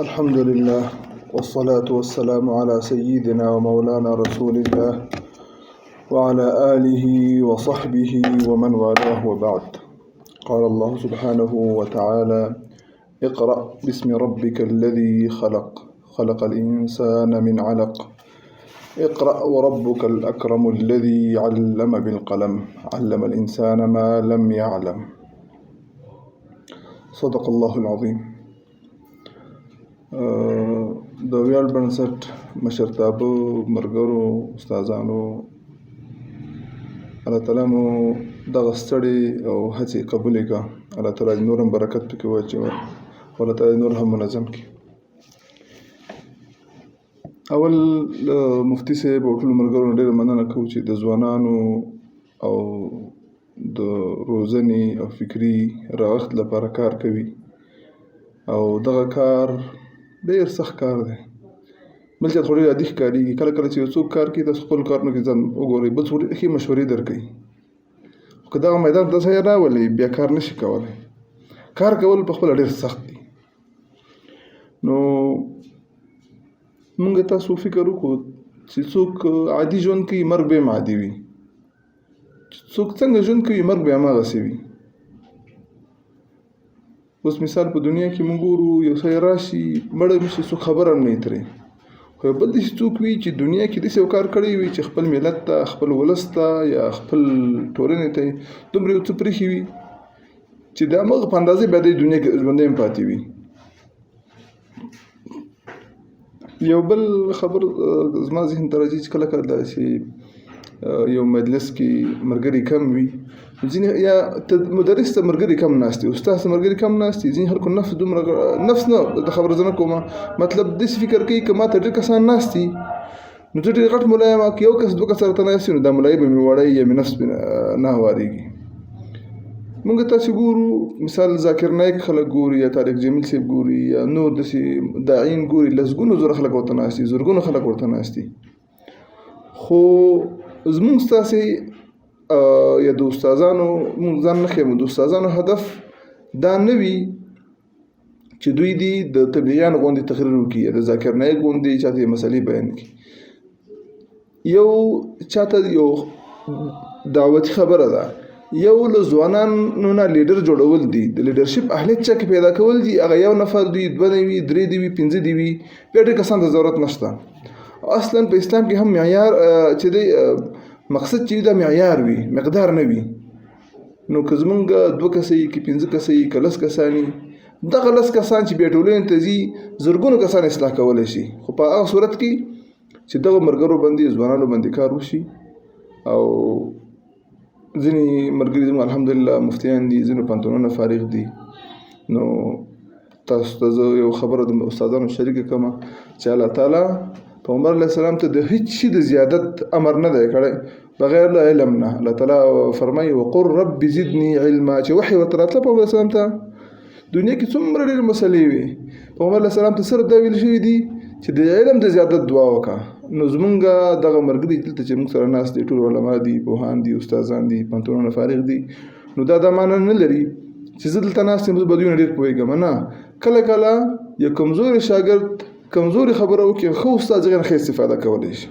الحمد لله والصلاة والسلام على سيدنا ومولانا رسول الله وعلى آله وصحبه ومن والاه وبعد. قال الله سبحانه وتعالى: اقرأ باسم ربك الذي خلق الإنسان من علق اقرأ وربك الأكرم الذي علم بالقلم علم الإنسان ما لم يعلم. صدق الله العظيم. د ویاړ بنسټ مشرتابه ملګرو استادانو، الله تعالی مو دغه ستړې او هڅې قبولې کړه. الله تعالی نور هم برکت پکې واچوي، الله تعالی نور هم منظم کړي. اول مفتي صاحب او ټولو ملګرو ډېره مننه کوو چې د ځوانانو او د روزنې او فکري راغښت لپاره کار کوي، او دغه کار ډېر سخت کار دی. بل چاته خو ډېر عادي ښکارېږي. کله کله چې یو څوک کار کوي، تاسو خپلو کارونو کې ځان وګورئ، بل څوک ډېرې ښې مشورې درکوي، خو که دغه میدان ته تاسو راولئ بیا کار نشي کولی. کار کول پخپله ډېر سخت دي. نو موږ تاسو فکر وکړو چې څوک عادي ژوند کوي، مرګ به یې هم عادي وي. څوک څنګه ژوند کوي، مرګ به یې هماغسې وي. اوس مثال په دنیا کې موږ ګورو، یو سړی راشي مړه هم شي، څوک خبر هم نه وي ترې. خو یو بل داسې څوک وي چې دنیا کې داسې یو کار کړی وي چې خپل ملت ته، خپل ولس ته یا خپل ټولنې ته دومره یو څه پرېښي وي چې د همغه په اندازې بیا د دنیا کې ژوندی هم پاتې وي. یو بل خبر زما ذهن ته راځي چې کله کله داسې یو مجلس کې ملګري کم وي، ځینې یا مدرس ته ملګري کم ناست دي، استاد ته ملګري کم ناست دي. ځینې خلکو نفس دومره نفس نه د خبره زه نه کومه، مطلب داسې فکر کوي که ما ته ډېر کسان ناست دي نو زه ډېر غټ ملا یم، که یو کس دوه کس راته ناست وي نو دا ملایي به مې وړی یا مې نفس نه هوارېږي. موږ تاسې ګورو، مثال ذاکر نایک خلک ګوري، یا طارق جمیل صاحب ګوري، یا نور داسې داعین ګوري، لسګونو زره خلک ورته ناست دي، زرګونو خلک ورته ناست دي. خو زموږ ستاسې یا د استادانو، موږ ځان نه ښیو، د استادانو هدف دا نه وي چې دوی دي د تبلیغیانو غوندې تقریر وکړي یا د ذاکر نایک غوندې چاته یې مسلې بیان کړي. یو چاته یو دعوتي خبره ده، یو له ځوانانو نه لیډر جوړول دي، د لیډرشپ اهلیت چا کې پیدا کول دي. هغه یو نفر دوی، دوه دي وي، درې دي وي، پنځه دي وي، بیا ډېر کسان ته ضرورت نشته. اصلا په اسلام کې هم معیار چې دی، مقصد چې دا معیار وي، مقدار نه وي. نو که زمونږ دوه کسه یي، که پنځه کسه یي، که لس کسان یي، دغه لس کسان چې بیا ټولنې ته ځي، زرګونو کسان اصلاح کولی شي. خو په هغه صورت کې چې دغه ملګرو باندې، ځوانانو باندې کار وشي. او ځینې ملګري زموږ الحمدلله مفتیان دي، ځینې پوهنتونونه فارغ دي. نو تاسو ته زه یو خبره د استادانو شریکه کومه چې الله تعالی پیغمبر علیه السلام ته د هیڅ شي د زیادت امر نه دی کړی بغیر له علم نه. الله تعالی فرمایي: وقل رب زدني علما. چې وحی ورته راتله پیغمبر علیه السلام ته، دنیا کې څومره ډېرې مسلې وي، پیغمبر علیه السلام ته صرف دا ویل شوي دي چې د علم د زیادت دعا وکړه. نو زمونږ دغه ملګري دلته چې موږ سره ناست دي، ټول علما دي، پوهان دي، استادان دي، پوهنتونونه فارغ دي. نو دا معنی نه لري چې زه دلته ناست یم، زه به دوی نه ډېر پوهېږم. نه، کله کله یو کمزوري شاګرد کمزوري خبره وکړي، ښه استاد هغې نه ښه استفاده کولی شي.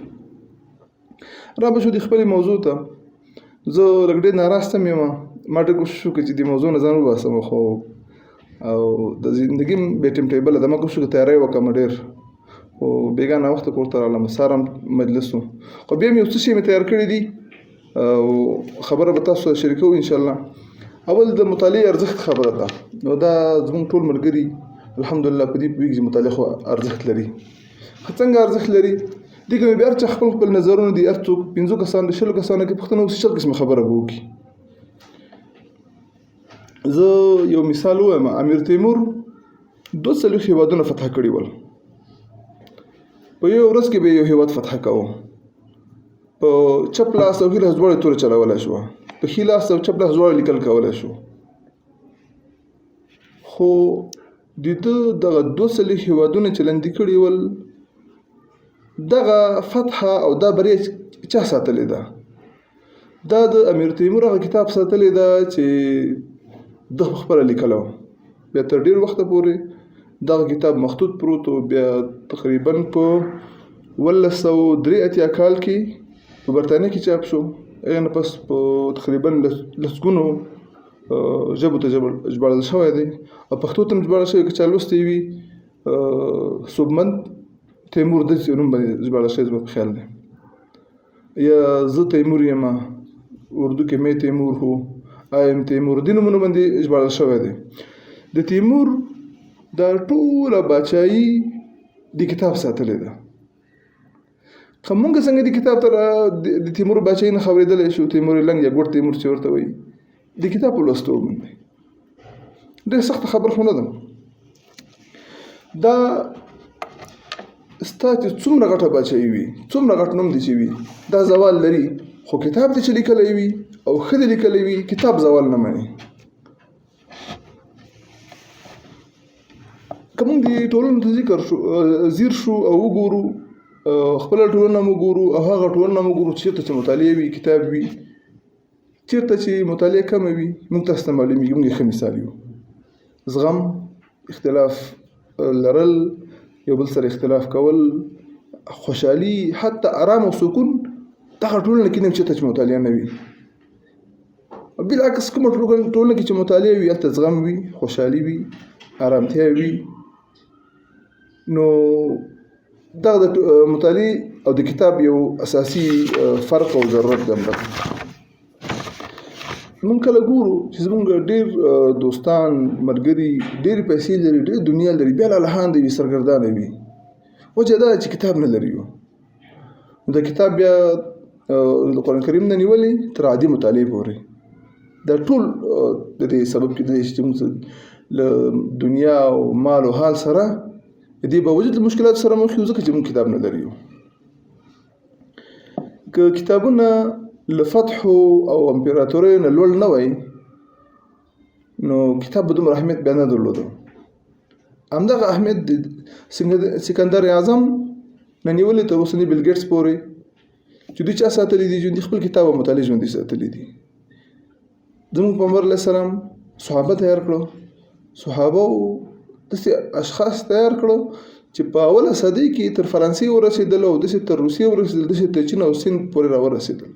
را به شو د خپلې موضوع ته. زه لږ ډېر ناراسته یم، ما ډېر کوشش وکړ چې د موضوع نه ځان وباسم، خو او د زندګي بې ټیم ټیبله ده، ما کوشش وکړ تیاری وکړم ډېر، خو بېګا ناوخته کور ته راغلم، سهار هم مجلس و، خو بیا مې یو څه شی مې تیار کړي دي او خبره به تاسو سره شریکوو انشاءالله. اول د مطالعې ارزښت خبره ده. نو دا زموږ ټول ملګري الحمدلله په دې پوهېږي چې مطالعه خو ارزښت لري. څنګه ارزښت لري؟ دې کې مې بیا هر چا خپل نظرونه دي. هر څوک 5 کسانو، 10 کسانو کې پوښتنه وشي، 100 قسمه خبره به وکړي. زه یو مثال ووایم. امیر تیمور 240 هېوادونه فتح کړي ول. په یو ورځ کې به یو هېواد فتح کوو. په چپ لاس او ښي لاس دواړه تورې چلولی شو، په ښي لاس او چپ لاس دواړه لیکل کولی شو. خو د ده دغه 240 هېوادونه چې لاندې کړي ول، دغه فتحه او دا بریا چا ساتلې ده؟ دا د امیر تیمور هغه کتاب ساتلې ده چې ده خپله لیکلی و. بیا تر ډېر وخته پورې دغه کتاب مخطوط پروت و بیا تقریبا په 1983 کال کې په برطانیه کې چاپ شو. هغې نه پس په تقریبا لسګونو ژبو ته ژباړل شوی دی او پښتو ته هم ژباړل شوی. که چا لوستی وي صوبمند تیمور داسې نوم باندې ژباړل شوی زما په خیال دی، یا زه تیمور یم، اردو کې مې تیمور هو، آیم تیمور، دې نومونو باندې ژباړل شوی دی. د تیمور دا ټوله باچایي د کتاب ساتلې ده. که مونږ څنګه د کتاب ته د تیمور باچایي نه خبرېدلی شو، تیمور لنګ یا ګوډ تیمور چې ورته وایي، د کتاب په لوستو باندې ډېر سخته خبره خو نه ده. دا ستا چې څومره غټه باچایي وي، څومره غټ نوم دې چې وي، دا زوال لري، خو کتاب دې چې لیکلی وي او ښه دې لیکلی وي، کتاب زوال نه مني. که موږ د ټولنو ته ځیر شو او وګورو، خپله ټولنه مو ګورو او هغه ټولنه مو ګورو چېرته چې مطالعه وي، کتاب وي، چېرته چې مطالعه کمه وي، موږ تاسو ته معلومېږي. موږ یې ښه مثال یو. زغم، اختلاف لرل، یو بل سره اختلاف کول، خوشحالي، حتی آرام او سکون، دغه ټولنه کې نه چېرته چې مطالعه نه وي. بالعکس کومه ټولنه کې چې مطالعه وي هلته زغم وي، خوشحالي وي، آرامتیا وي. نو دغه د مطالعې او د کتاب یو اساسي فرق او ضرورت دی. مونږ کله ګورو چې زمونږ ډېر دوستان، ملګري ډېرې پیسې لري، ډېر دنیا لري، بیا لالهانده وي، سرګردانه وي. وجه دا چې کتاب نه لري. نو د کتاب بیا د قرآن کریم نه نیولې تر عادي مطالعې پورې دا ټول د دې سبب کېدلی شي چې موږ له دنیا او مال او حال سره د دې باوجود له مشکلاتو سره مخ یو، ځکه چې موږ کتاب نه لرو. که کتابونه له فتحو او امپراتوریو نه لوړ نه وای، نو کتاب به دومره اهمیت بیا نه درلوده. همدغه اهمیت د سکندر اعظم نه نیولې تر اوسني بیل ګیټس پورې چې دوی چا ساتلی دي، ژوندي خپل کتاب او مطالعې ژوندي ساتلی دي. زموږ پیغمبر علیه السلام صحابه تیار کړو، صحابه داسې اشخاص تیار کړو چې په اوله صدۍ کې تر فرانسې ورسېدل او داسې تر روسیې ورسېدل، داسې تر چین او سیند پورې راورسېدل.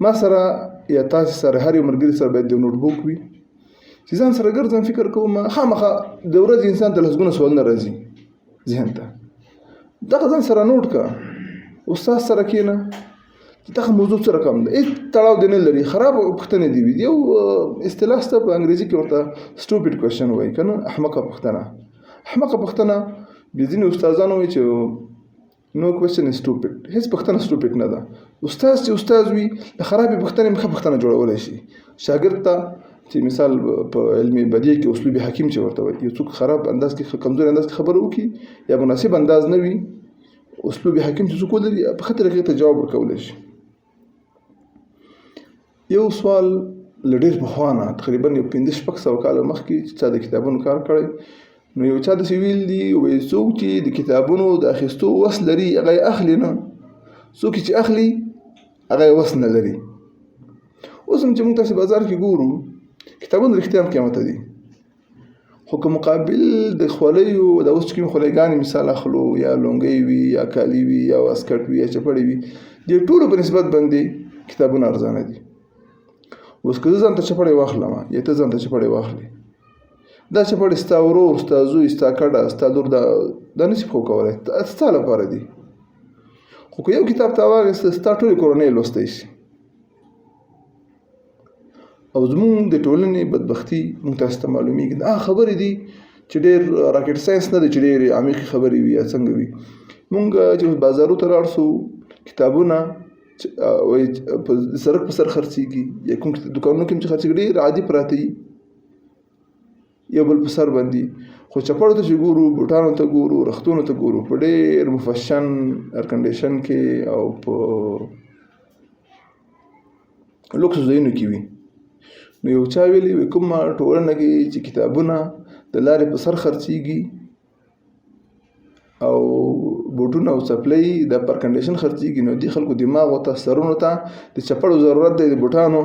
ما سره یا تاسې سره هر یو ملګري سره باید یو نوټبوک وي چې ځان سره ګرځم، فکر کوم خامخا د ورځې انسان ته لسګونه سوالونه راځي ذهن ته. دغه ځان سره نوټ کړه، استاد سره کښېنه چې دغه موضوع څه رقم ده، هېڅ تړاو دې نه لري، خراب پوښتنې دي وي. یو اصطلاح شته په انګریزي کې ورته سټوپډ کوېشن وایي که نه، احمقه پوښتنه. احمقه پوښتنه بیا ځینې استادان وایي چې نو کوېشن از سټوپډ، هېڅ پوښتنه سټوپډ نه ده. استاد چې استاد وي د خرابې پوښتنې ښه پوښتنه جوړولی شي. شاګرد ته چې مثال په علمي بدیع کې اسلوب حکیم چې ورته وایي، یو څوک خراب انداز کې، کمزوري انداز کې خبره وکړي یا مناسب انداز نه وي، اسلوب حکیم چې څوک ولري په ښه طریقې ته جواب ورکولی شي. یو سوال له ډېر پخوا نه، تقریبا یو 500-600 کاله مخکې چې چا د کتابونو کار کړی، نو یو چا داسې ویل دي، وایي څوک چې د کتابونو د اخیستو وس لري هغه یې اخلي نه، څوک چې اخلي هغه یې وس نه لري. اوس هم چې موږ تاسې بازار کې ګورو کتابونه رښتیا هم قیمته دي، خو که مقابل د خولیو د اوس چې کومې خولیګانې مثال اخلو، یا لونګۍ وي یا کالي وي یا واسکټ وي یا چپړې وي، دې ټولو په نسبت باندې کتابونه ارزانه دي. اوس که زه ځان ته چپړې واخلم یا ته ځان ته چپړې واخلې، دا چپړې ستا ورور، ستا زوی، ستا کډه، ستا لور دا نشي پخو کولی، ستا لپاره دي. خو که یو کتاب ته واخیسته ستا ټولې کورنۍ لوستی شي. او زمونږ د ټولنې بدبختي موږ تاسو ته معلومیږي، دا خبرې دي چې ډېر راکټ ساینس نه دی چې ډېرې عمیقې خبرې وي یا څنګه وي. موږ چې بازارو ته لاړ شو، کتابونه په سړک په سر خرڅېږي یا کوم دوکانونو کې چې خرڅېږي ډېر عادي پراته وي یو بل په سر باندې. خو چپړو ته چې ګورو، بوټانو ته ګورو، رختونو ته ګورو، په ډېر مفشن ایرکنډیشن کې او په لوکس ځایونو کې وي. نو یو چا ویلي وي کومه ټولنه کې چې کتابونه د لارې په سر خرڅېږي او بوټونه او څپلۍ د ایرکنډیشن خرڅېږي، نو دې خلکو دماغو ته، سرونو ته د چپړو ضرورت دی، د بوټانو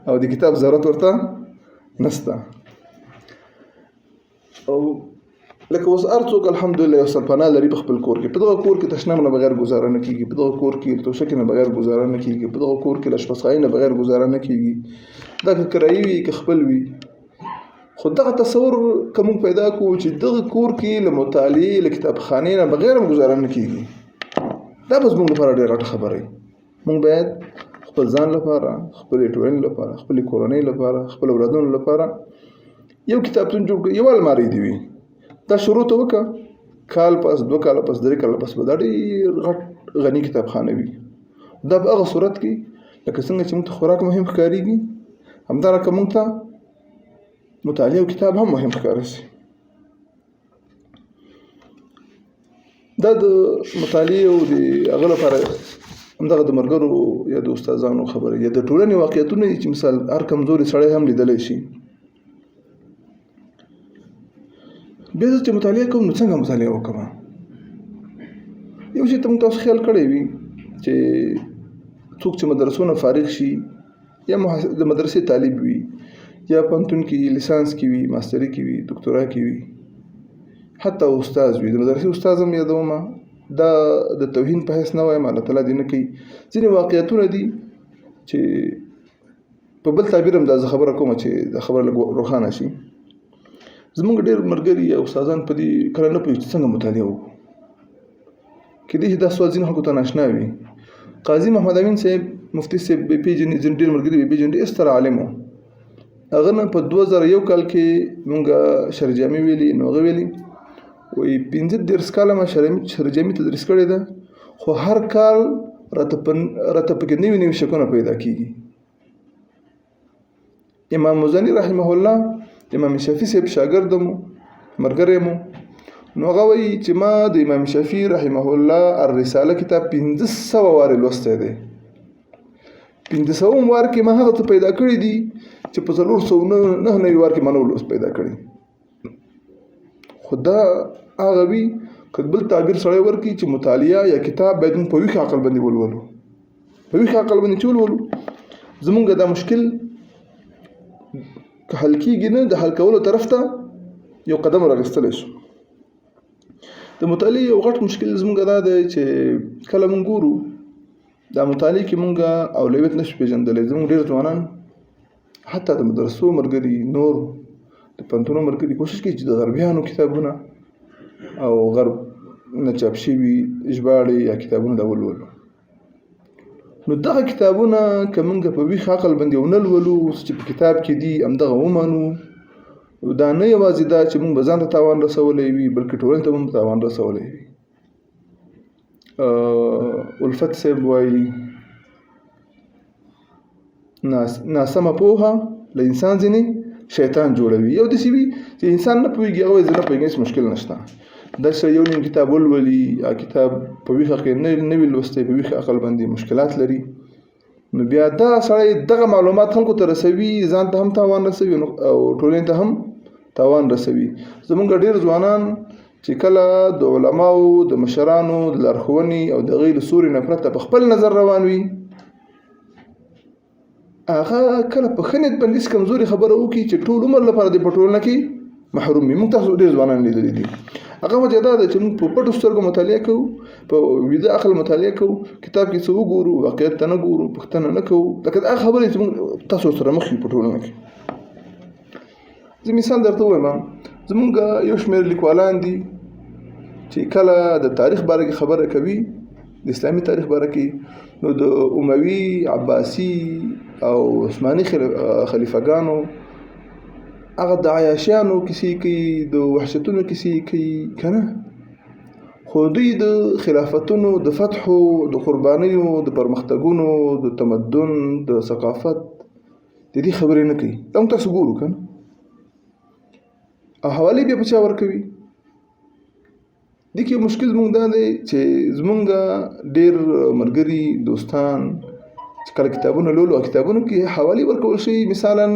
او د کتاب ضرورت ورته نشته. او لکه اوس هر څوک الحمدلله یو سرپناه لري په خپل کور کې. په دغه کور کې تشناب نه بغیر گزاره نه کیږي، په دغه کور کې توشکې نه بغیر گزاره نه کیږي، په دغه کور کې له اشپزخانې نه بغیر گزاره نه کیږي. دا که کرایي وي که خپل وي. خو دغه تصور که موږ پیدا کړو چې دغه کور کې له مطالعې له کتابخانې نه بغیر هم گزاره نه کیږي، دا به زموږ لپاره ډېره غټه خبره وي. موږ باید خپل ځان لپاره، خپلې ټولنې لپاره، خپلې کورنۍ لپاره، خپل اولادونو لپاره یو کتابتون جوړ کړو، یو المارۍ دې وي. دا شروع ته وکړه، کال پس 2 کاله پس 3 کاله پس به دا ډېر غټ غني کتابخانه وي. دا په هغه صورت کې لکه څنګه چې موږ ته خوراک مهم ښکارېږي، همدارنګه موږ ته مطالعه او کتاب هم مهم ښکاره شي. دا د مطالعې او د هغه لپاره همدغه د ملګرو یا د استادانو خبرې یا د ټولنې واقعیتونه دي چې مثال هر کمزوري سړی هم لیدلی شي. بیا زه چې مطالعه کوم نو څنګه مطالعه وکړم؟ یو شی ته موږ تاسو خیال کړی وي چې څوک چې مدرسو نه فارغ شي یا د مدرسې طالب وي یا پوهنتون کې لیسانس کې وي، ماستري کې وي، دکتورا کې وي، حتی استاد وي، د مدرسې استاد هم یادوم، دا د توهین په حیث نه وایم، الله تعالی دې نه کوي. ځینې واقعیتونه دي چې په بل تعبیر هم دا زه خبره کوم چې دا خبره لږ روښانه شي. زمونږ ډېر ملګري یا استادان په دې کله نه پوهېږي چې څنګه مطالعه وکړو. کېدای شي دا سوال ځینو خلکو ته ناشنا وي. قاضي محمد امین صاحب، مفتي صاحب به پېژني، ځینې ډېر ملګري به پېژني، ډېر ستر عالم و. هغه نه په 2001 کال کې مونږ شرجامي ویلي، نو هغه ویلي وایي 15 کاله ما شرجامي تدریس کړې ده، خو هر کال راته پکې نوي نوي شکونه پیدا کېږي. امام مزني رحمه الله امام شافعي صاحب شاګرد مو، ملګری مو، نو هغه وایي چې ما د امام شافعي رحمه الله الرساله کتاب 1500 وارې لوستی دی. 1500 وار کې ما هغه څه پیدا کړي دي چې په 499 وار کې ما نو لوست پیدا کړي. خو دا هغه وي که بل تعبیر سړی ورکړي چې مطالعه یا کتاب باید موږ په ویښ عقل باندې ولولو. په ویښ عقل باندې چې ولولو زمونږ دا مشکل که حل کېږي نه، د حل کولو طرف ته یو قدم راغستلی شو. د مطالعې یو غټ مشکل زمونږ دا دی چې کله مونږ ګورو دا مطالعې کې مونږ اولویت نشو پېژندلی. زمونږ ډېر ځوانان حتی د مدرسو ملګري، نور د پوهنتونو ملګري کوشش کوي چې د غربیانو کتابونه او غرب نه چاپ شوي ژباړې یا کتابونه دا ولولو. نو دغه کتابونه که موږ په ویښ عقل باندې ونه لولو چې په کتاب کې دي همدغه ومنو، دا نه یوازې دا چې موږ به ځان ته تاوان رسولی وي بلکې ټولنې ته هم تاوان رسولی وي. الفت صاحب وایي ناسمه پوهه له انسان ځینې شیطان جوړوي. یو داسې وي چې انسان نه پوهېږي، هغه وایي زه نه پوهېږم، هېڅ مشکل نشته. دا چې یو نیم کتاب ولولي یا کتاب په ویښ عقل نه وي لوستی، په ویښ عقل باندې مشکلات لري، نو بیا دا سړی دغه معلومات خلکو ته رسوي، ځان ته هم تاوان رسوي او ټولنې ته هم تاوان رسوي. زمونږ ډېر ځوانان چې کله د علماو، د مشرانو د لارښوونې او د هغوی له سوري نه پرته په خپل نظر روان وي، هغه کله په ښه نیت باندې کمزوري خبره وکړي چې ټول عمر لپاره دې په ټولنه کې محروم وي. موږ تاسو ډېر ځوانان لیدلي دي. هغه وجه دا ده چې موږ په پټو سترګو مطالعه کوو، په ویده عقل مطالعه کوو، کتاب کې څه وګورو، واقعیت ته نه ګورو، پوښتنه نه کوو، لکه هغه خبرې چې موږ تاسو سره مخ یو په ټولنه کې. زه مثال درته ووایم، زمونږ یو شمېر لیکوالان دي چې کله د تاریخ باره کې خبره کوي، د اسلامي تاریخ باره کې، نو د اموي، عباسي او عثماني خلیفګانو هغه د عیاشیانو کیسې کوي، د وحشتونو کیسې کوي که نه، خو دوی د خلافتونو، د فتحو، د قربانیو، د پرمختګونو، د تمدن، د ثقافت د دې خبرې نه کوي. دا موږ تاسو ګورو که نه، او حوالې بیا په چا ورکوي. دې کې مشکل زموږ دا دی چې زموږ ډېر ملګري، دوستان چې کله کتابونه لولو او کتابونو کې حوالې ورکول شي، مثلا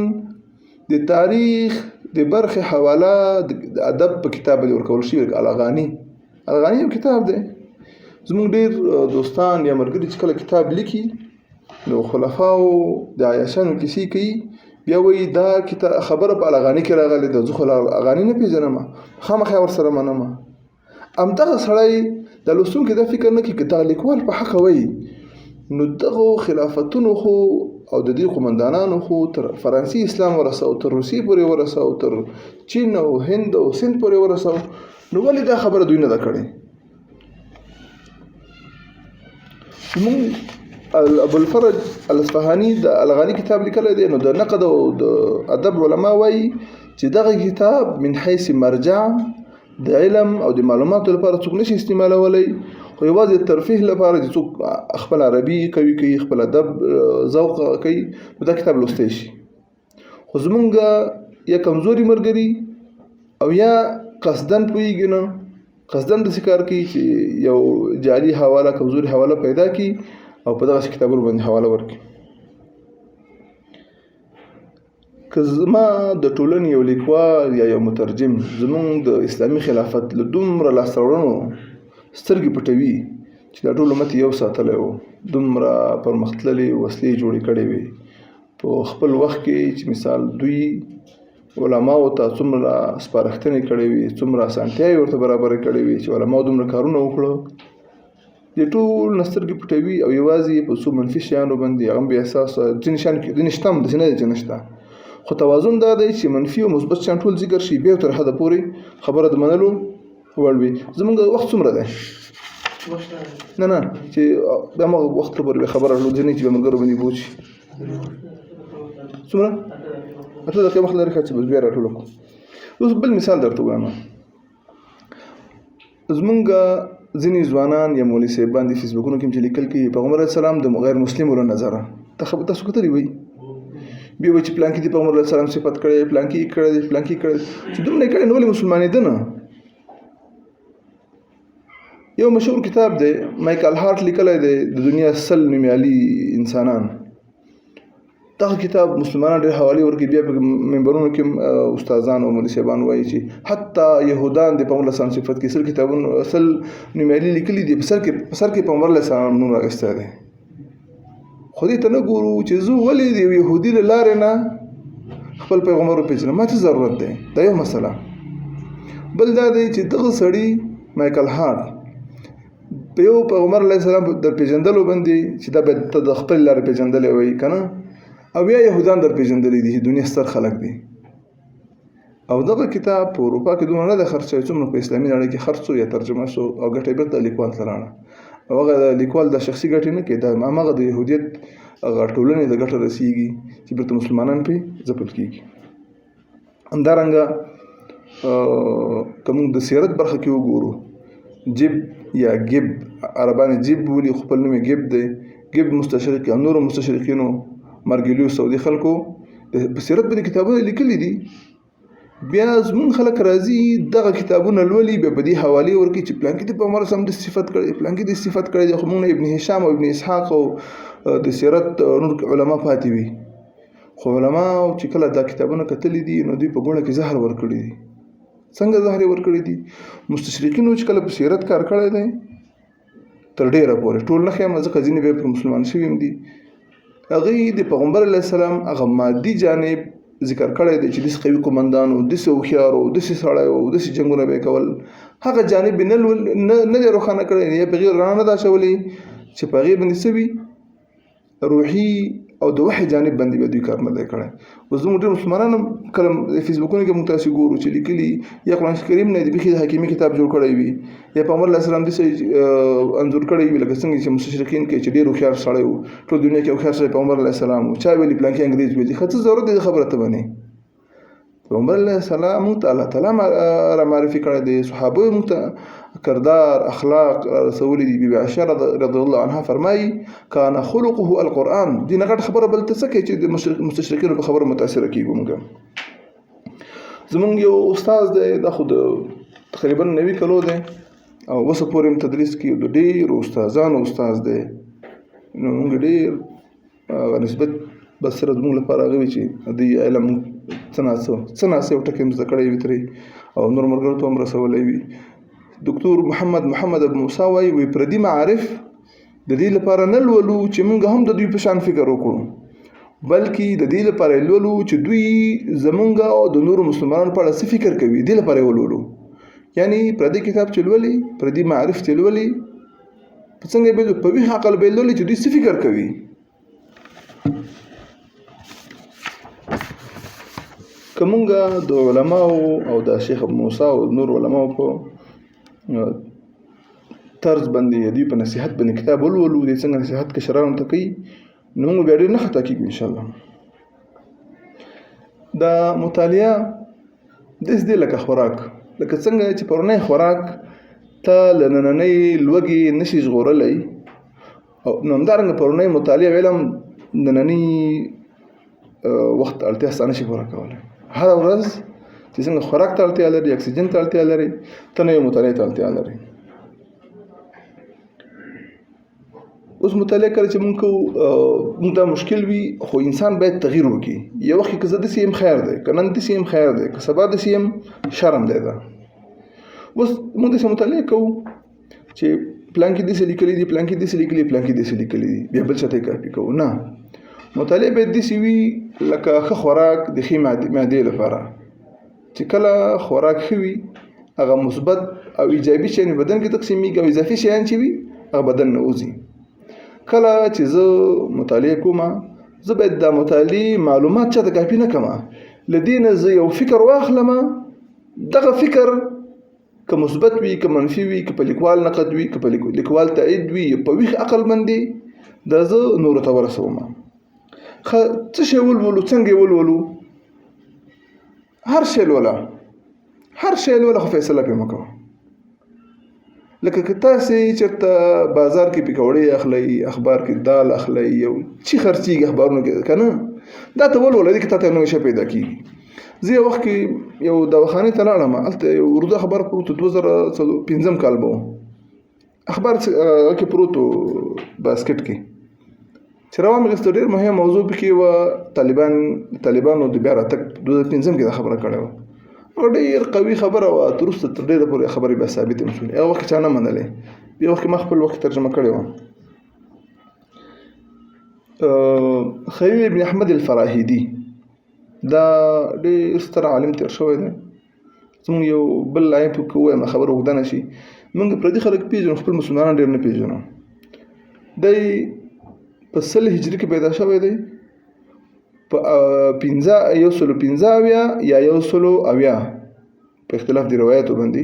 د تاریخ د برخې حواله د ادب په کتاب باندې ورکول شي. الغاني یو کتاب دی. زموږ ډېر دوستان یا ملګري چې کله کتاب لیکي نو خلفاو د عیاشانو کیسې کوي، بیا وایي دا کتاب خبره په اغاني کې راغلې ده، زه خو اغاني نه پېژنم، خامخا ورسره منم. همدغه سړی د لوستونکي دا فکر نه کوي که دغه لیکوال په حقه وایي نو دغو خلافتونو خو او د دې قومندانانو خو تر فرانسې اسلام ورساو، تر روسیې پورې ورساو، تر چین او هند او سند پورې ورساو، نو ولې دا خبره دوی نه ده کړې؟ زمونږ ابوالفرج الاصفهاني د الاغاني کتاب لیکلی دی، نو د نقد او د ادب علما وایي چې دغه کتاب من حیث مرجع د علم او د معلوماتو لپاره څوک نشي استعمالولی، خو یوازې ترفیه لپاره چې څوک خپل عربي قوي کوي، خپل ادب ذوق کوي، نو دا کتاب لوستی شي. خو زمونږ یا کمزوري ملګري او یا قصدن پوهېږي نه، قصدن داسې کار کوي چې یو جعلي حواله، کمزوري حواله پیدا کړي او په دغسې کتابونو باندې حواله ورکړي. که زما د ټولنې یو لیکوال یا یو مترجم زمونږ د اسلامي خلافت له دومره لاسته راوړنو سترګې پټوي چې دا ټول امت یو ساتلی و، دومره پرمختللې وسلې جوړې کړې وې په خپل وخت کې، چې مثال دوی علماو ته څومره سپارښتنې کړې وې، څومره اسانتیاوې ورته برابرې کړې وې چې علماو دومره کارونه وکړه، دې ټول نه سترګې پټوي او یوازې په څو منفي شیانو باندې هغه بې اساسه ځینې شیان ځینې شته هم داسې نه دی چې نشته، خو توازن دا دی چې منفي او مثبت شیان ټول ذکر شي، بیا تر حده پورې خبره د منلو وړ وي. زمونږ وخت څومره دی؟ نه چې بیا همغه وخت پورې خبره راټول ځینې چې به ملګرو باندې بوج شي. څومره؟ 8 دقیقې مخکې لري چې بس بیا راټول کړو. اوس بل مثال درته وایم. زمونږ ځینې ځوانان یا مولوي صاحبان د فیسبوکونو کې چې لیکل کوي پیغمبر علیه السلام د غیر مسلمو له نظره تاسو کتلی وایي، بیا وایي چې پلانکي د پیغمبر علیه السلام صفت کړی، پلانکي یې کړی دی، پلانکي یې کړی دی، چې دومره یې کړی نو ولې مسلمانېده نه؟ یو مشهور کتاب دی مایکل هارټ لیکلی دی د دنیا 100 نومیالي انسانان. دغه کتاب مسلمانان ډېر حوالې ورکوي، بیا په منبرونو کې استادان او مولوي صاحبان وایي چې حتی یهودان د پیغمبر علیه السلام صفت کې 100 کتابونه 100 نومیالي لیکلي دي، په سر کې پیغمبر علیه السلام نوم راغستی دی. خو دې ته نه ګورو چې زه ولې د یو یهودي له لارې نه خپل پیغمبر وپېژنم، ما څه ضرورت دی؟ دا یو مسله. بل دا دی چې دغه سړي مایکل هارټ په یو پیغمبر علیه السلام در پېژندلو باندې چې دا به ته د خپل لارې پېژندلی وایي که نه، او بیا یهودان در پېژندلی دي چې دنیا ستر خلک دي. او دغه کتاب په اروپا کې دومره نه دی خرڅ شوی څومره په اسلامي نړۍ کې خرڅ شو یا ترجمه شو، او ګټه یې بېرته لیکوال ته راړه. او هغه لیکوال د شخصي ګټې نه کوي، دا هماغه د یهودیت هغه ټولنې د ګټه رسېږي چې بېرته مسلمانان پرې ځپل کېږي. همدارنګه که موږ د سیرت برخه کې وګورو، جب یا ګب، عربان جب ولي، خپل نوم یې ګب دی. ګب مستشرق یا نورو مستشرقینو مرګلیو سعودي خلکو په سیرت باندې کتابونه لیکلي دي. بیا زمونږ خلک راځي دغه کتابونه لولي، بیا په دې حوالې ورکوي چې پلانکي د پیغمبر سم د صفت کړی، پلانکي د صفت کړی دی. خو موږ ابن هشام او ابن اسحاق او د سیرت نور علما پاتې وي. خو علما چې کله دا کتابونه کتلي دي نو دوی په ګوړه کې زهر ورکړي دي. څنګه زهر ورکړي دي؟ مستشرقینو چې کله په سیرت کار کړی دی تر ډیره پورې، ټول نه ښیم ځکه ځینې بیا په مسلمان شوي هم دي، هغوی د پیغمبر علیه السلام هغه مادي جانب ذکر کړی دی چې داسې قوي قومندان و، داسې هوښیار و، داسې سړی و، داسې جنګونه به یې کول، هغه جانب یې نه دی روښانه کړی یا په هغې رڼا نه ده اچولې چې په هغې باندې څه وي روحي او د وحي جانب باندې به دوی کار نه دی کړی. اوس زموږ ډېر مسلمانان هم کله فیسبوکونو کې موږ تاسې ګورو چې لیکلي یا قرآن کریم نه د بیخي د حکیمي کتاب جوړ کړی وي، یا پیغمبر علیه السلام داسې انځور کړی وي لکه څنګه چې مستشرقین کوي چې ډېر هوښیار سړی و، ټول دنیا کې هوښیار سړی پیغمبر علیه السلام و، چا ویلي پلانکي انګریز ویلي. ښه څه ضرورت دی خبره ته باندې؟ پیغمبر علیه السلام موږ ته الله تعالی را معرفي کړی دی، صحابه موږ ته کردار اخلاق رسولي دي. بیبي عائشه رضی الله عنها فرمایي کان خلقه القرآن. دې نه غټ خبره بل ته څه کوي چې د مستشرقینو په خبره متاثره کېږو. موږ زمونږ یو استاد دی، دا خو د تقریبا 90 کلو دی او اوسه پورې هم تدریس کوي، د ډېرو استادانو استاد دی. نو موږ ډېر نسبت بس سره زموږ لپاره هغه وي چې د علم څه ناڅه یو ټکی هم زده کړی وي ترې او نور ملګرو ته هم رسولی وي. دکتور محمد ابو موسی وایي پردي معارف د دې لپاره نه لولو چې موږ هم د دوی په شان فکر وکړو، بلکې د دې لپاره لولو چې دوی زمونږ او د نورو مسلمانانو په اړه څه فکر کوي، دې لپاره ولولو. یعنی پردي کتاب چې لولي، پردي معرف چې لولي، په څنګه به په ویښ عقل به لولي چې دوی څه فکر کوي. که مونږ د علماو او د شیخ موسی او نور علماو په طرز باندې دوی په نصیحت باندې کتاب ولولو، دې څنګه نصیحت کشرانو ته کوي، نو موږ بیا ډېر نه خطا کېږو انشاءالله. دا مطالعه داسې دی لکه خوراک، لکه څنګه چې پرونی خوراک ته له نننۍ لوږې نشي ژغورلی، او نو همدارنګه پرونی مطالعه علم نننۍ وخت اړتیا ستا نشي پوره کولی. هره ورځ چې څنګه خوراک ته اړتیا لري، اکسیجن ته اړتیا لري، ته نوې مطالعې ته اړتیا لري. اوس مطالعه کله چې موږ ته مشکل وي، خو انسان باید تغییر وکړي. یو وخت که زه داسې یم خیر دی، که نن داسې یم خیر دی، که سبا داسې یم شرم دی. دا اوس موږ داسې مطالعه کوو چې پلان کې داسې لیکلي دي، پلان کې داسې لیکلي، پلان کې داسې لیکلي دي، بیا بل چاته یې کاپي کوو. نه، مطالعه باید داسې وي لکه ښه خوراک د ښې معدې لپاره، چې کله خوراک ښه وي هغه مثبت او ایجابي شیان بدن کې تقسیمیږي، او اضافي شیان چې وي هغه بدن نه وځي. کله چې زه مطالعه کوم، زه باید د مطالعې معلومات چاته کاپي نه کړم، له دې نه زه یو فکر واخلم، دغه فکر که مثبت وي که منفي وي، که په لیکوال نقد وي که په لیکوال تایید وي، په ویښ عقل باندې دا زه نورو ته ورسوم. څه شی ولولو، څنګه ولولو، هر شی لوله، هر شی لوله، خو فیصله پرې مه کوه. لکه که تاسې چېرته بازار کې پکوړې اخلئ، اخبار کې دال اخلئ، یو چې خرڅېږي اخبارونو کې که نه، دا ته ولوله، دې کې تا ته نوی شی پیدا کېږي. زه یو وخت کې یو دواخانې ته لاړم، هلته یو اردو اخبار پروت و، 2005 کال به و، اخبار کې پروت و باسکټ کې، چې راوام غوښته ډېر مهم موضوع پکې وه، طالبانو د بیا راتګ 2005 کې دا خبره کړې وه، او ډېر قوي خبره وه، تر وروسته تر ډېره پورې خبرې بیا ثابتې هم شولې. هغه وخت کې چا نه منلې، بیا وخت کې ما خپل وخت ترجمه کړې وه. خلیل ابن احمد الفراهیدي دا ډېر ستر عالم تېر شوی دی. زموږ یو بل عیب که ووایم خبره اوږده نه شي، موږ پردي خلک پېژنو، خپل مسلمانان ډېر نه پېژنو. دی په 100 هجري کې پیدا شوی دی، په 115 یا 180 په اختلاف د روایاتو باندې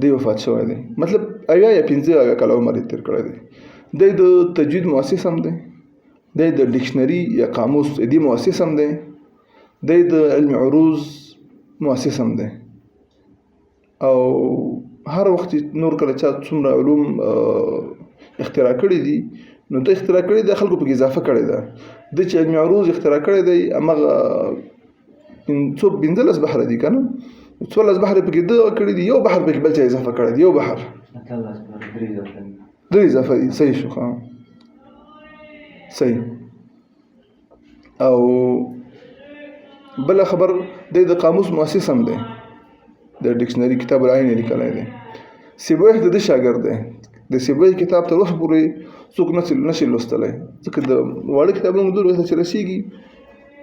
دی وفات شوی دی. مطلب 80 یا 15 کاله عمر یې تېر کړی دی. دی د تجوید مؤسس هم دی، دی د ډکشنري یا قاموس دې مؤسس هم دی، دی د علم عروض مؤسس هم دی. او هر وخت نور کله چا څومره علوم اختراع کړي دي، نو د اختراع کړي د خلکو پکې اضافه کړی ده. د چې علم عروض اختراع کړی دی، هماغه 15 بحر دي که نه، 14 بحر پکې ده کړي دي، یو بحر پکې بل چا اضافه کړی دی، یو بحر 3 اضافه دي. صحیح شو، ښه صحیح. او بل خبر دی د قاموس مؤسس هم دی، د ډکشنري کتاب العین لیکلی دی. سیبویه د ده شاګرد دی. د سیبویه کتاب تر اوسه پورې څوک نشي لوستلی، ځکه د واړه کتابونو دومره وخت چې رسېږي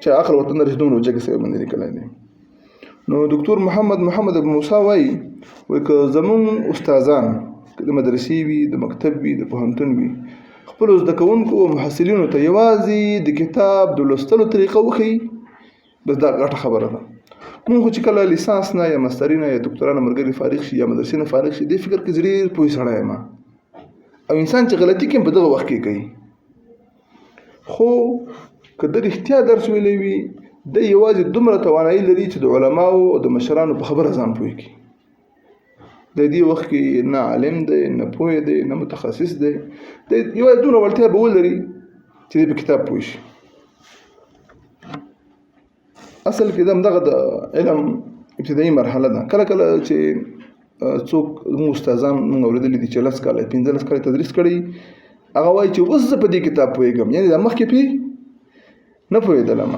چې عقل ورته نه رسي، دومره جګه سوی باندې لیکلی دی. نو دکتور محمد ابن موسی وایي که زمونږ استادان د مدرسې وي، د مکتب وي، د پوهنتون وي، خپلو زده کوونکو او محصلینو ته یوازې د کتاب د لوستلو طریقه وښیي، بس دا غټه خبره ده. مونږ خو چې کله لیسانس نه یا مستري نه یا دکترا نه ملګري فارغ شي یا مدرسې نه فارغ شي، دې فکر کې ډېر پوه سړی یم، او انسان چې غلطي کوي په دغه وخت کې کوي. خو که د رښتیا درس ویلی وي، د یوازې دومره توانایي لري چې د علماو او د مشرانو په خبره ځان پوه کړي. د دې وخت کې نه عالم دی، نه پوه دی، نه متخصص دی، د یوازې دومره وړتیا به ولري چې دی په کتاب پوه شي. اصل کې دغه د علم ابتدایي مرحله ده. کله کله چې څوک زموږ استادان موږ اورېدلي دي چې 10 کاله 15 کاله تدریس کړی، هغه وایي چې اوس زه په دې کتاب پوهېږم، یعنې دا مخکې پې نه پوهېدلم.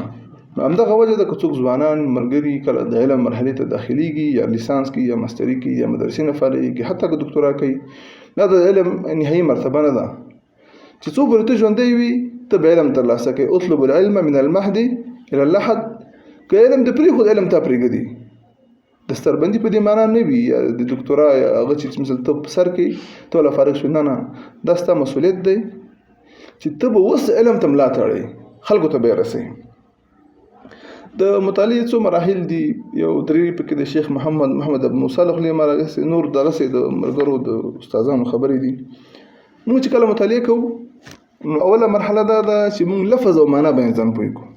نو همدغه وجه ده که څوک ځوانان ملګري کله د علم مرحلې ته داخلېږي، یا لیسانس کوي یا مستري کوي یا مدرسې نه فارغېږي، حتی که دکتورا کوي، دا د علم نهایي مرتبه نه ده چې څو پورې ته ژوندی وي ته به علم ترلاسه کوې. اطلب العلم من المهد الى اللحد. که علم دې پرېښود علم تا پرېږدي. د ستربندي په دې معنا نه وي یا د ډاکټرا یا هغه چې مثلا ته په سر کې ته ولا فارغ شو. نه دا ستا مسؤلیت دی چې ته به اوس علم ته ملا تړې، خلکو ته به یې رسوې. د مطالعې څو مراحل دي. یو درې پکې د شیخ محمد ابن موسی لخلې مراغسې نور دغسې د ملګرو د استادانو خبرې دي. موږ چې کله مطالعه کوو نو اوله مرحله دا ده چې موږ لفظ او معنا باندې ځان پوه کړو.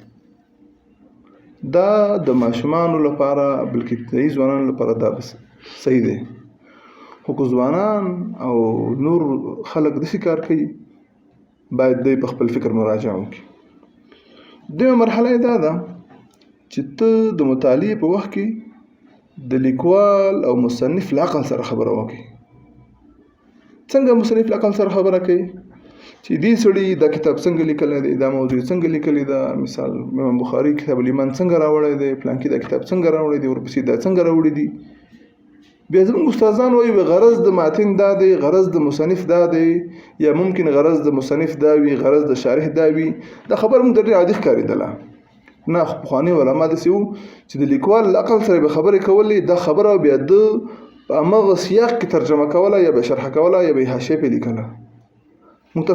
دا د ماشومانو لپاره بلکې ابتدایي ځوانانو لپاره دا بس صحیح دی. خو که ځوانان او نور خلک داسې کار کوي باید دوی په خپل فکر مراجعه وکړي. دویمه مرحله یې دا ده چې ته د مطالعې په وخت کې د لیکوال او مصنف له عقل سره خبره وکړي. څنګه مصنف له عقل سره خبره کوي چې دې سړي دا کتاب څنګه لیکلی دی، دا موضوع څنګه لیکلی ده. مثال امام بخاري کتاب الایمان څنګه راوړی دی، پلانکي دا کتاب څنګه راوړی دی، ورپسې دا څنګه راوړی دي. بیا زموږ استادان وایي غرض د ماتن دا دی، غرض د مصنف دا دی، یا ممکن غرض د مصنف دا وي، غرض د شارح دا وي. دا خبر موږ ډېر عادي ښکارېدله. نه، پخواني علما داسې وو چې د لیکوال له عقل سره به خبرې کولې، دا خبره بیا د په همغه سیاق کې ترجمه کوله یا به شرحه کوله یا به یې حاشیه پرې لیکله. موږ ته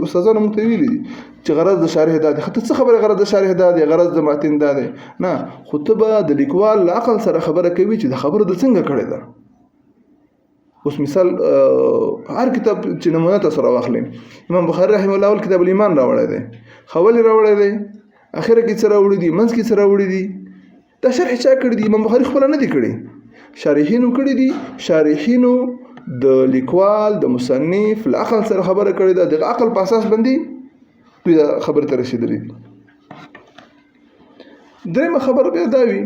استادانو موږ ته ویلي دي چې غرض د شارح دا دی. ته څه خبره غرض د شارح دا دی، غرض د متن دا دی؟ نه، خو ته به د لیکوال له عقل سره خبره کوي چې د خبره د څنګه کړې ده. اوس مثال هر کتاب چې نمونه تاسو راواخلئ، امام بخاري رحمه الله اول کتاب الایمان راوړی دی، ولې راوړی دی، اخره کې څه راوړي دي، منځ کې څه راوړي دي. دا شرح چا کړي دي؟ امام بخاري خپله نه دي کړي، شارحینو کړي دي. شارحینو د لیکوال د مصنف له عقل سره خبره کړې ده، د عقل په اساس باندې دوی دا خبرې ته رسېدلي دي. درېیمه خبره بیا دا وي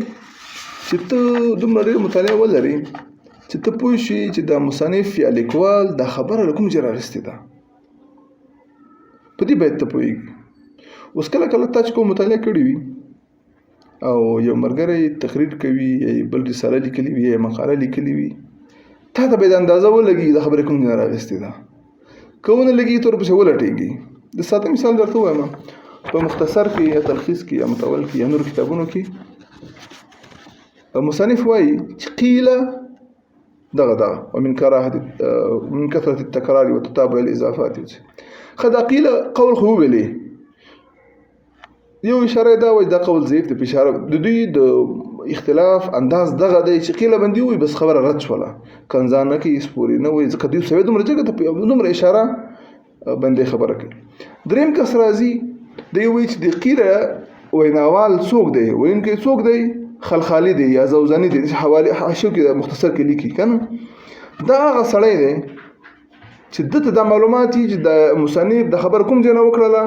چې ته دومره ډېر مطالعه ولرې چې ته پوه شې چې دا مصنف یا لیکوال دا خبره له کوم ځای راوستې ده. په دې باید ته پوهېږي. اوس کله کله تا چې کوم مطالعه کړې وي او یو ملګری تقریر کوي یا بل رساله لیکلې وي یا مقاله لیکلې وي، تا ته باید اندازه ولګي دا خبره کوم ځای راوستې ده. که ونه لګي ته ورپسې ولټېږي. د ساده مثال درته وایم، په مختصر کې یا تلخیص کې یا متول کې یا نور کتابونو کې مصنف وایي چې قیله دغه ومن کثرة التکرار وتتابع الاضافات. خدا قیله قول خو ویلې یو اشاره دا وایي دا قول ضعیف دی. په اشاره د دوی د اختلاف انداز دغه دی چې قیله باندې وایي بس خبره رد شوله، کنځان نه کوي، سپورې نه وایي، ځکه دوی سوی دومره جګه ته دومره اشاره باندې خبره کوي. درېیم کس راځي دی وایي چې د قیله ویناوال څوک دی، ویونکی څوک دی، خلخالي دی یا زوزاني دی. حواله حاشیو کې مختصر کې لیکي کنه. دا هغه سړی دی چې دته د معلومات چې د مصنف د خبر کوم ځای نه وکړله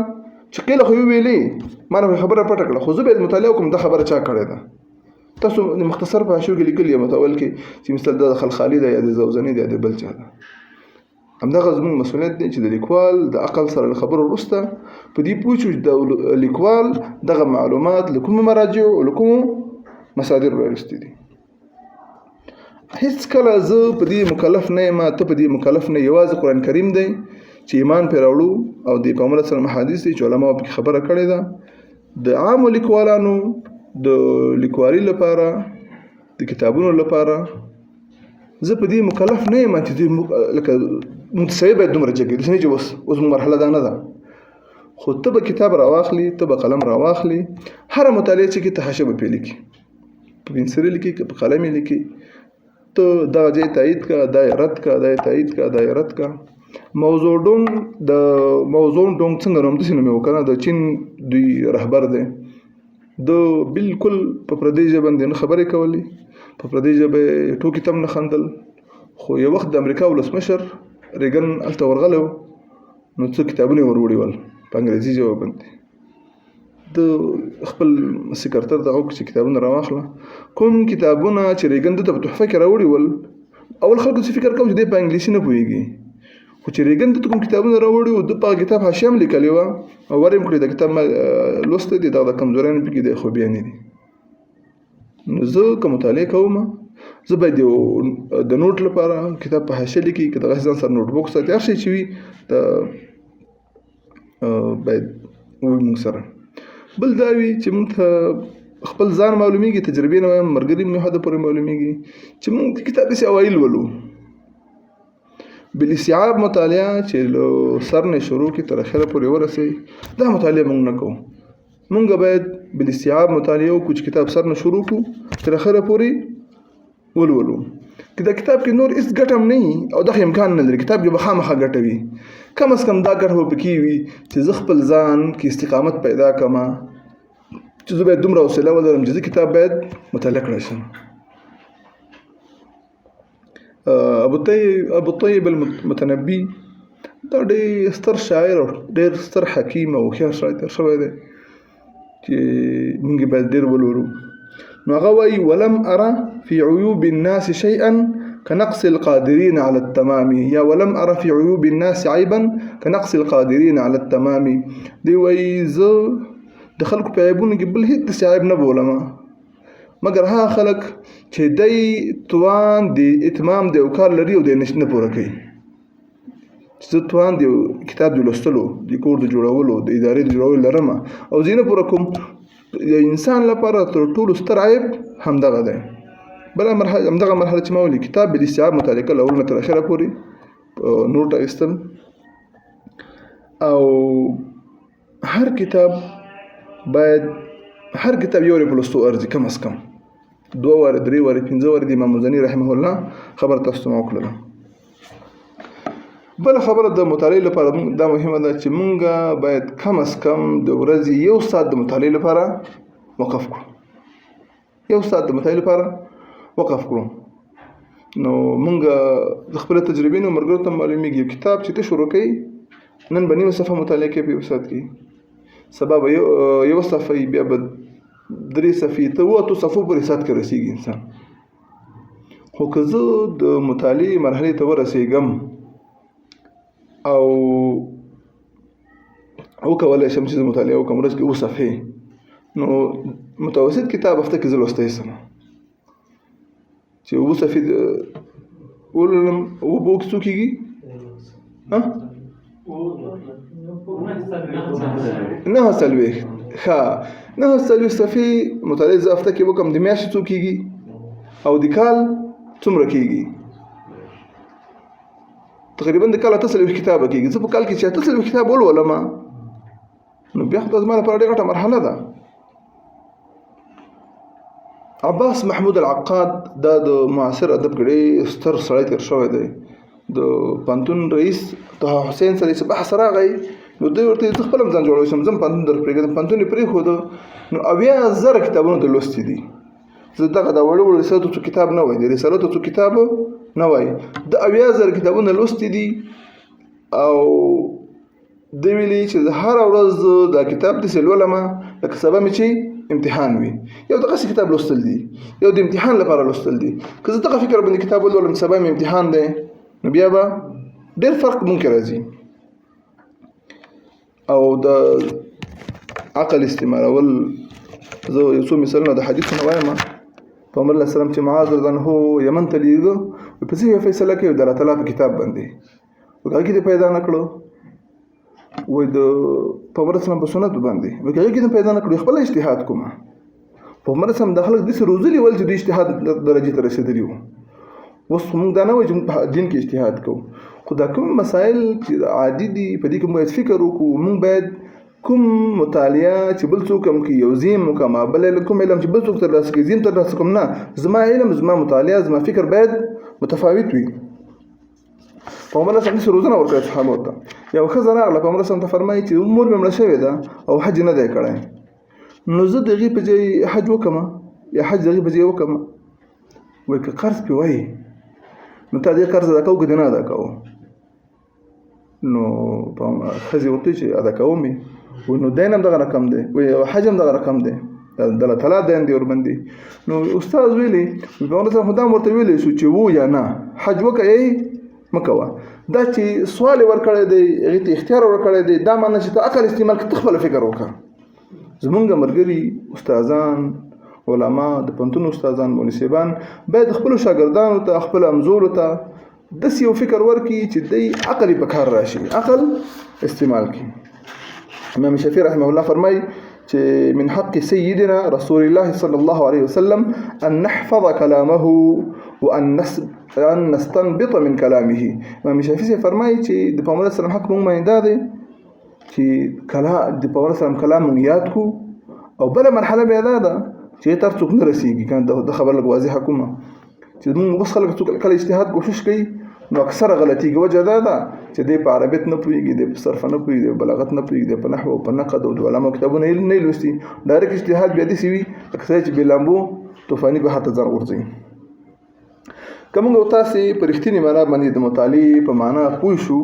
چې قیله خو ویلې ما نه خبره پټه کړه، خو زه به مطالعه کوم د خبره چا کړې ده. تاسو مختصر په حاشیو کې لیکلي متول کې چې مثلا د خلخالي دی یا د زوزاني دی یا د بل چا ده. همدغه زموږ مسؤلیت دی چې د لیکوال د عقل سره له خبرو وروسته په دې پوه شو چې د لیکوال دغه معلومات له کومو مراجعو او له کومو مصادر راوستي دي. هیڅ کله زه په دې مکلف نه یم، ته په دې مکلف نه. یوازې قرآن کریم دی چې ایمان پرې راوړو او د پیغمبر صلی الله علیه وسلم حدیث دی چې علماو پکې خبره کړې ده. د عامو لیکوالانو د لیکوالي لپاره د کتابونو لپاره زه په دې مکلف نه یم چې لکه متسوي باید دومره جګې داسې نه چې اوس مرحله دا نه ده. خو ته به کتاب راواخلي، ته به قلم راواخلي، هره مطالعه چې کې ته حاشیه به پرې لیکي، په پنسل لیکي که په قلم لیکي، ته دغه ځای تایید کا، دا یې رد کا، دا یې تایید کا، دا یې رد کا. موضوع ډونګ څنګه نوم داسې نوم یې و که نه، د چین دوی رهبر دی، د بالکل په پردۍ ژبه باندې نه خبرې کولې، په پردۍ ژبه یې ټوکې ته هم نه خندل. خو یو وخت د امریکا ولسمشر ریګن هلته ورغلی و، نو څه کتابونه یې ور وړي ول په انګریزي ژبه باندې. د خپل سکرتر دغه وکړه چې کتابونه راواخله. کوم کتابونه چې ریګن دته په تحفه کې راوړي ول، اول خلکو څه فکر کوم چې دی په انګلیسي نه پوهېږي، خو چې ریګن دته کوم کتابونه راوړي و، د په کتاب حاشیه هم لیکلې وه او ور یې کړې د کتاب لوستی دی، دغه د کمزوریانو پکې دی، خوبیانې دي. نو زه که مطالعه کوم، زه باید د نوټ لپاره کتاب په حاشیه لیکي، که دغسې ځان سره نوټ بوک ساتي، هر شی چې وي باید موږ سره. بل دا وي چې موږ ته خپل ځان معلومیږي، تجربې نه وایم، ملګري مې حده پورې معلومیږي چې موږ کتاب داسې اوایل ولو. بالاستیعاب مطالعه چې له سر نه شروع کړي تر اخره پورې ورسوي، دا مطالعه موږ نه کوو. موږ باید بالاستیعاب مطالعه وکړو چې کتاب سر نه شروع کړو تر اخره پورې ولولو. که دا کتاب کې نور هېڅ ګټه هم نه وي او دغه امکان نه لري، کتاب کې به خامخا ګټه وي، کم از کم دا ګټه به پکې وي چې زه خپل ځان کې استقامت پیدا کړم چې زه باید دومره حوصله ولرم چې زه کتاب باید مطالعه کړی شم. ابو طیب المتنبي دا ډېر ستر شاعر او ډېر ستر حکیم او هوښیار سړی تېر شوی دی چې موږ باید ډېر ولولو. نو هغه وایي ولم اره فی عیوب الناس شیئا كنقص القادرین علی التمام، یا ولم اره فی عیوب الناس عیبا كنقص القادرین علی التمام. دی وایي زه د خلکو په عیبونو کې بل هېڅ داسې عیب نه بولم مګر هغه خلک چې دی توان د اتمام د یو کار لري او دی نه پوره کوي. چې زه توان د کتاب د لوستلو، د کور د جوړولو، د ادارې د جوړولو لرم او زه نه پوره کوم، د انسان لپاره تر ټولو ستر عیب همدغه دی. بله مرحله همدغه مرحله چې ما ویلي کتاب بالاستیعاب مطالعه کول، اول نه تر اخره پورې نوټ اخیستل، او هر کتاب باید هر کتاب یو وارې په لوستو ارزي، کم از کم 2 وارې 3 وارې 5 وارې. د امام مزني رحمه الله خبر تاسو ته ما وکړله. بل خبره د مطالعې لپاره دا مهمه ده چې مونږ باید کم از کم د ورځې 1 ساعت د مطالعې لپاره وقف کړو. 1 ساعت د مطالعې لپاره وقف کړو. نو مونږ د خپل تجربې نو مرګرو ته معلومیږي کتاب چې ته شروع کوي نن به نیمه صفحه مطالعه کوي په 1 ساعت کې، سبا به یو صفحه، بیا به 3 صفحې، ته 8 صفحو پورې ساعت کې رسیږي انسان. خو که زه د مطالعې مرحلې ته ورسېږم او وکولی شم چې زه مطالعه وکړم ورځ کې 2 صفحې، نو متوسط کتاب هفته کې زه لوستی سم چې 2 صفحې ولولم. اوبه څو کېږي؟ 9 څلوېښت. ښه، 9 څلوېښت صفحې مطالعه زه هفته کې وکړم، د میاشتې څو کېږي او د کال څومره کېږي؟ تقریبا د کال 8 کتابه کېږي. زه په کال کې چې 8 کتاب ولولم نو بیا خو دا زما لپاره ډېره غټه مرحله ده. عباس محمود العقاد دا د معاصر ادب کې ډېر ستر سړی تېر شوی دی. د پوهنتون رئیس طه حسین سره چې بحث راغی نو دوی ورته زه خپل هم ځان جوړولی شم، زه هم پوهنتون در پرېږدم. پوهنتون یې پرېښوده نو 80,000 کتابونه د لوستي دي. زه دغه د وړو وړو رسالو څو کتاب نه وای، د رسالو څو کتاب نه وای، د 80,000 کتابونه لوستي دي. او دوی ویلي چې هره ورځ دا کتاب داسې لولم لکه سبا مې چې امتحان وي. یو دغسې کتاب لوستل دي، یو د امتحان لپاره لوستل دي. که زه دغه فکر باندې کتاب ولولم سبا مې امتحان دی نو بیا به ډېر فرق ممکن راځي. او د عقل استعمالول، زه یو څو مثالونه د حدیثونه وایم. پیغمبر علیه السلام چې معاذ رضی الله عنه یمن ته لیږه، په څه یو فیصله کوي د الله تعالی په کتاب باندې، هغه کې دې پیدا نه کړو، وایي د پیغمبر علیه السلام په سنت باندې هغه کې دې پیدا نه کړو، خپل اجتهاد کوم. پیغمبر علیه السلام د خلک داسې روزلي ول چې د اجتهاد درجې ته رسېدلي وو. اوس موږ دا نه وایو چې موږ په دین کې اجتهاد کوو، خو دا کوم مسایل چې عادي دي په دې کې باید فکر وکړو. موږ باید کوم مطالعه چې بل څوک هم کوي، یو زیم وکړم، بل کوم علم چې بل څوک ترلاسه کوي زیم ترلاسه کوم، نه، زما علم، زما مطالعه، زما فکر باید متفاوت وي. پیغمبر علیه السلام روزنه ورکړه صحابو ته. یو ښځه راغله پیغمبر علیه السلام ته فرمایي چې مور مې مړه شوې ده او حج نه دی کړی، نو زه د هغې په ځای حج وکړم یا حج د هغې په ځای وکړم. وایي که قرض پرې وایي نو تا دې قرض ادا کوو که دې نه ادا کوو؟ نو ښځې ورته چې ادا کوم یې. وایي نو دین هم دغه رقم دی، وایي حج هم دغه رقم دی، د الله تعالی دین دی ورباندې. نو استاد ویلي پیغمبر صاحب خو دا هم ورته ویلی شو چې و یا نه، حج وکړه مه کوه. دا چې سوال یې ورکړی دی، هغې ته اختیار ورکړی دی، دا معنی چې ته عقل استعمال کړه، ته خپله فکر وکړه. زمونږ ملګري استادان، علما، د پوهنتون استادان، مولوي صاحبان باید خپلو شاګردانو ته، خپلو همزولو ته داسې یو فکر ورکړي چې دی عقل یې په کار راشي، عقل استعمال کړي. امام شافعي رحمه الله فرمای چې من حق سيدنا رسول الله صلى الله عليه وسلم ان نحفظ كلامه وان نستنبط من كلامه. امام شافعي فرمای چې د پیغمبر اسلام حق مونږ باندې دا دی چې کلام د پیغمبر اسلام کلام مونږ یاد کو، او بل مرحله بیا دا ده چې تر څوک نه رسیږي کنه د خبر لږ واضحه کومه چې موږ اوس خلک څوک کله اجتهاد کوشش کوي نو اکثره غلطي وجه دا ده چې د په عربیت نه پوهیږي، د صرف نه پوهیږي، د بلاغت نه پوهیږي، د نحو او په نقد او د علماء کتابونه نه لوستي، ډایرکټ اجتهاد بیا دي سوي اکثر چې بلامبو طوفاني به حتی ځان ورځي. که موږ تاسو په رښتینې معنا باندې د مطالعې په معنا پوه شو،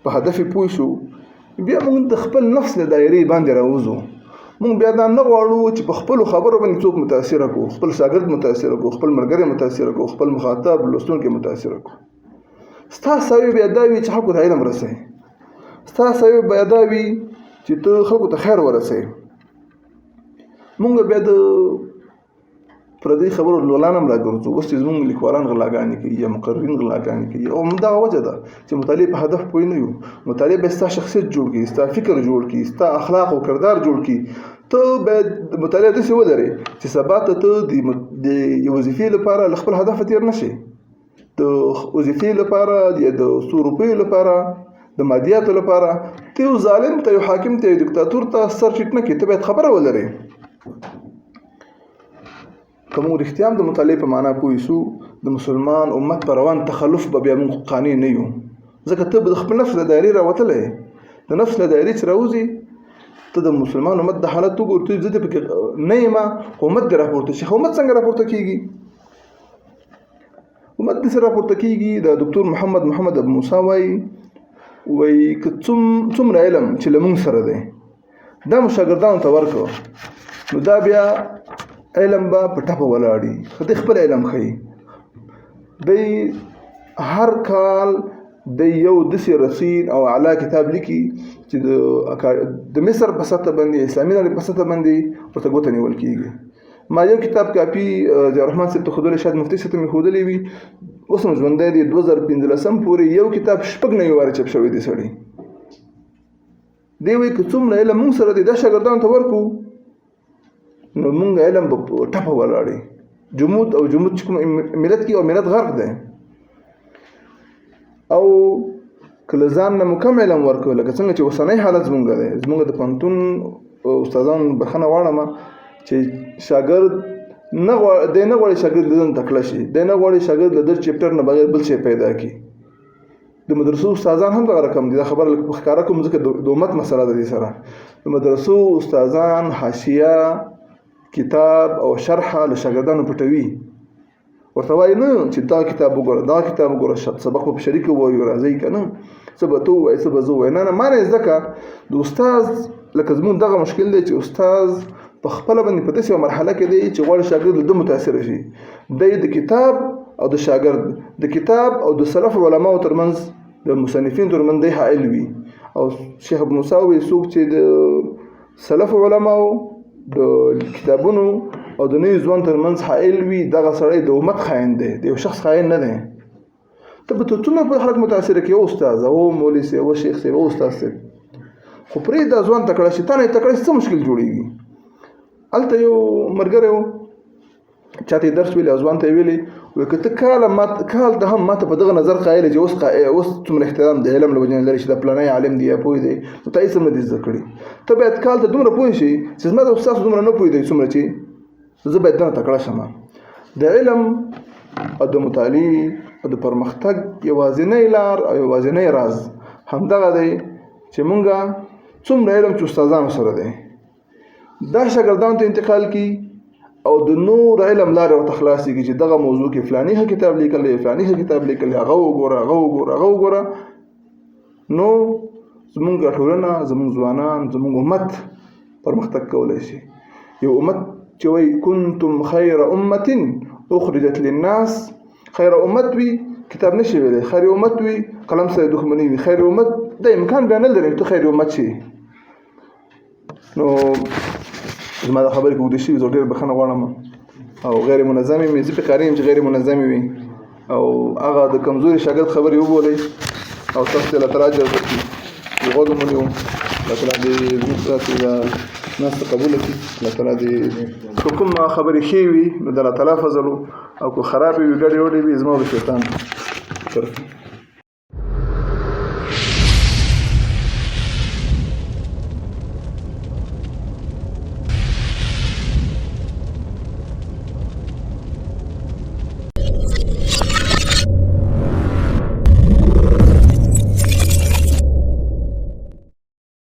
په هدف پوه شو، بیا موږ د خپل نفس له دایرې باندې راوځو. موږ بیا دا نه غواړو چې په خپل خبرو باندې څوک متاثر کړو، خپل شاګرد متاثر کړو، خپل ملګری متاثر کړو، خپل مخاطب لوستونکي متاثر کړو. ستاسو بیا دا وی چې خلکو ته علم رسوي، ستاسو بیا دا وی چې ته خلکو ته خیر ورسوي. موږ بیا د پردي خبرو لولانم راګرځو، اوس چې زموږ لیکوالان غلاګانې کوي یا مقررین غلاګانې کوي، او همدغه وجه ده چې مطالعې په هدف پوه نه یو. مطالعې به ستا شخصیت جوړ کړي، ستا فکر جوړ کړي، ستا اخلاق او کردار جوړ کړي. ته باید مطالعه داسې ولرې چې سبا ته د یو وظیفې لپاره له خپل هدفه تېر نه شي. د وظیفې لپاره یا د څو روپیو لپاره، د مادیاتو لپاره ته یو ظالم ته، یو حاکم ته، یو دیکتاتور ته سر ټیټ نه کړې. ته باید خبره ولرې. که موږ رښتیا هم د مطالعې په معنا پوه شو، د مسلمان امت په روان تخلف به بیا موږ قانع نه یو. ځکه ته به د خپل نفس له دایرې راوتلی، د نفس له دایرې چې راوځي ته د مسلمان امت د حالت وګورې. ته زه دې پکې نه یم، خو امت دې راپورته شي. خو امت څنګه راپورته کېږي؟ امت دې سره راپورته کېږي. د ډاکټر محمد ابو موسی وایي که څومره علم چې له موږ سره دی دا مو شاګردانو ته ورکړو، نو دا بیا علم به په ټپه ولاړي. خو دی خپل علم ښیي. دی هر کال د یو داسې رسین او اعلی کتاب لیکي چې د مصر په سطح باندې، اسلامي نړۍ په سطح باندې ورته ګوته نیول کېږي. ما یو کتاب کاپي ضیاء الرحمن صاحب ته ښودلی، شاید مفتي صاحب ته مې ښودلی وي، اوس نو ژوندی دی. 2015 پورې یو کتاب 6 نوي واره چاپ شوی دی. سړی دی وایي که څومره علم موږ سره دی دا شاګردانو ته ورکړو نو موږ علم به په ټپه ولاړي. جمود چې کوم ملت کې، او ملت غرق دی. او که له ځان نه مو کم علم ورکړو، لکه څنګه چې اوسنی حالت زموږ دی. زموږ د پوهنتون استادان بخښنه غواړم چې شاګرد نه غواړي شاګرد له ځان تکړه شي، دی نه غواړي شاګرد له در چپټر نه بغیر بل شی پیدا کړي. د مدرسو استادان هم دغه رقم دي. دا خبره لږ په ښکاره کوم ځکه د امت مسله ده. دې سره د مدرسو استادان حاشیه، کتاب او شرحه له شاګردانو پټوي. ورته وایي نه چې دا کتاب وګوره، دا کتاب وګوره، سبق په شریک ووایو، راځئ که نه څه به ته ووایې څه به زه ووایې. نه ما نه زده که د استاز لکه زموږ دغه مشکل دی چې استاز په خپله باندې په داسې یوه مرحله کې دی چې غواړي شاګرد له ده متاثره شي. دی د کتاب او د شاګرد، د کتاب او د سلف علماو ترمنځ، د مصنفین ترمنځ دی حائل وي. او شیخ ابو موسی وایي څوک چې د سلف علماو، د کتابونو او د نوي ځوان ترمنځ حائل وي، دغه سړی د امت خاین دی، د یو شخص خاین نه دی. ته به څومره په خلک متاثره کړي، او استاز او مولوي صاحب او شیخ صاحب او استاد صاحب، خو پرېږده ځوان تکړه شي. تا نه یې تکړه شي څه مشکل جوړېږي؟ هلته یو ملګری و، چاته یې درس ویلی او ځوان ته یې ویلي، وایي که ته کال ته هم ماته په دغه نظر قایل چې اوس څومره احترام د علم له وجې نه لري چې دا پلانی عالم دی یا پوه دی، نو تا هېڅ هم نه دي زده کړي. ته باید کال ته دومره پوه شي چې زما د استاد دومره نه پوهېدی څومره چې زه باید دنه تکړه شم. د علم او د مطالعې او د پرمختګ یوازینی لار او یوازینی راز همدغه دی چې مونږ څومره علم چې استادانو سره دی دا شاګردانو ته انتقال کی، او د نور علم لارې ورته خلاصېږي چې دغه موضوع کې فلاني ښه کتاب لیکلی، فلاني ښه کتاب لیکلی، هغه وګوره. نو زمونږ ټولنه، زمونږ ځوانان، زمونږ امت پرمختګ کولی شي. یو امت چې وایي کنتم خیر امة اخرجت للناس، خیر امت وي کتاب نشي ویلی، خیر امت وي قلم سره دښمني وي، خیر امت د امکان بیا نه لري ته خیر امت شي. نو زما د خبرې که اوږدې شوي زه ډېر بښنه غواړم، او غیر منظمې مې زه پې قاري یم چې غیر منظمې وي، او هغه د کمزوري شاګرد خبرې وبولئ او تاسو ته الله تعالی اجر درکړي. غوږ مو نیوم. الله تعالی دې زموږ تاسو دا ناسته قبوله کړي. الله تعالی دې که کوم خبرې ښې وي نو د الله تعالی فضل او که خرابې وي ګډې وډې وي زما د شیطان طرف